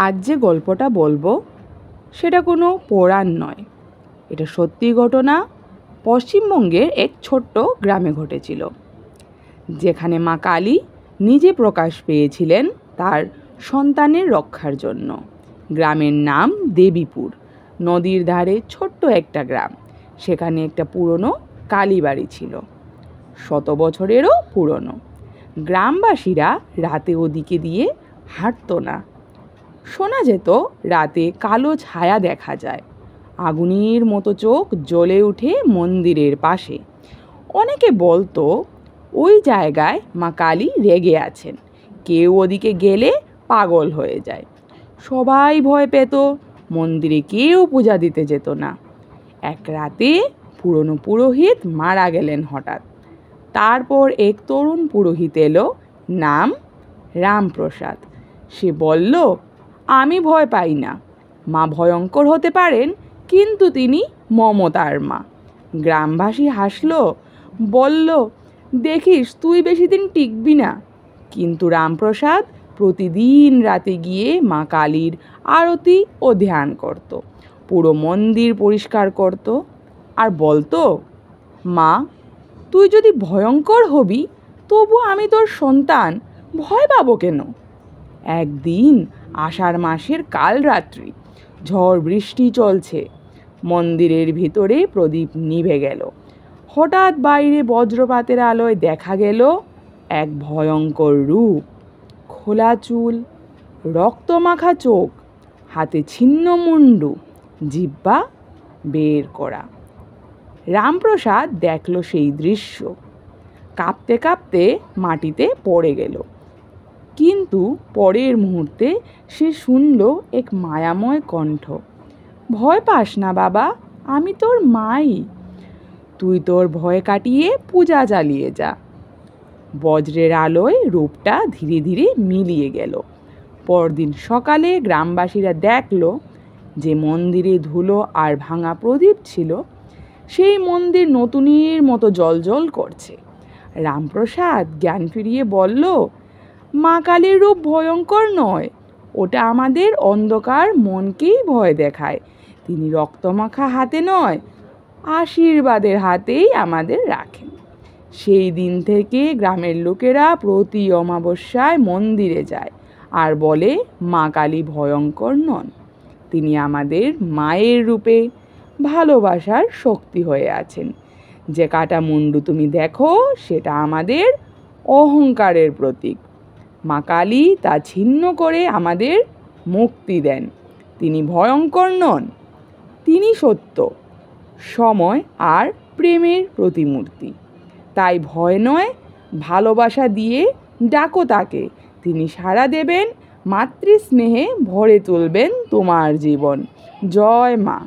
আজ যে গল্পটা বলবো সেটা কোনো পুরাণ নয়, এটা সত্যি ঘটনা। পশ্চিমবঙ্গের এক ছোট্ট গ্রামে ঘটেছিল, যেখানে মা কালী নিজে প্রকাশ পেয়েছিলেন তার সন্তানের রক্ষার জন্য। গ্রামের নাম দেবীপুর। নদীর ধারে ছোট্ট একটা গ্রাম। সেখানে একটা পুরনো কালীবাড়ি ছিল, 100 বছরেরও পুরনো। গ্রামবাসীরা রাতে ওদিকে দিয়ে হাঁটতো না। শোনা যেত রাতে কালো ছায়া দেখা যায়, আগুনের মতো চোখ জ্বলে ওঠে মন্দিরের পাশে। অনেকে বলতো ওই জায়গায় মা কালী রেগে আছেন, কেউ ওদিকে গেলে পাগল হয়ে যায়। সবাই ভয় পেত, মন্দিরে কেউ পূজা দিতে যেত না। এক রাতে পুরনো পুরোহিত মারা গেলেন হঠাৎ। তারপর এক তরুণ পুরোহিত এলো, নাম রামপ্রসাদ। সে বলল, আমি ভয় পাই না, মা ভয়ঙ্কর হতে পারেন, কিন্তু তিনি মমতার মা। গ্রামবাসী হাসলো, বলল, দেখিস তুই বেশি দিন টিকবি না। কিন্তু রামপ্রসাদ প্রতিদিন রাতে গিয়ে মা কালীর আরতি ও ধ্যান করত, পুরো মন্দির পরিষ্কার করত, আর বলতো, মা তুই যদি ভয়ঙ্কর হবি, তবু আমি তোর সন্তান, ভয় পাবো কেন? একদিন আষাঢ় মাসের কাল রাত্রি, ঝড় বৃষ্টি চলছে। মন্দিরের ভিতরে প্রদীপ নিভে গেল। হঠাৎ বাইরে বজ্রপাতের আলোয় দেখা গেল এক ভয়ঙ্কর রূপ। খোলা চুল, রক্তমাখা চোখ, হাতে ছিন্ন মুন্ডু, জিহ্বা বের করা। রামপ্রসাদ দেখল সেই দৃশ্য, কাঁপতে কাঁপতে মাটিতে পড়ে গেল। কিন্তু পরের মুহূর্তে সে শুনল এক মায়াময় কণ্ঠ, ভয় পাস না বাবা, আমি তোর মাই, তুই তোর ভয় কাটিয়ে পূজা চালিয়ে যা। বজ্রের আলোয় রূপটা ধীরে ধীরে মিলিয়ে গেল। পরদিন সকালে গ্রামবাসীরা দেখল যে মন্দিরে ধুলো আর ভাঙা প্রদীপ ছিল, সেই মন্দির নতুনের মতো জ্বলজ্বল করছে। রামপ্রসাদ জ্ঞান ফিরিয়ে বলল, মা কালীর রূপ ভয়ঙ্কর নয়, ওটা আমাদের অন্ধকার মনকেই ভয় দেখায়। তিনি রক্তমাখা হাতে নয়, আশীর্বাদের হাতেই আমাদের রাখেন। সেই দিন থেকে গ্রামের লোকেরা প্রতি অমাবস্যায় মন্দিরে যায় আর বলে, মা কালী ভয়ঙ্কর নন, তিনি আমাদের মায়ের রূপে ভালোবাসার শক্তি হয়ে আছেন। যে কাটা মুন্ডু তুমি দেখো, সেটা আমাদের অহংকারের প্রতীক। মা কালী তা ছিন্ন করে আমাদের মুক্তি দেন। তিনি ভয়ঙ্কর নন, তিনি সত্য, সময় আর প্রেমের প্রতিমূর্তি। তাই ভয় নয়, ভালোবাসা দিয়ে ডাকো তাকে, তিনি সাড়া দেবেন, মাতৃস্নেহে ভরে তুলবেন তোমার জীবন। জয় মা।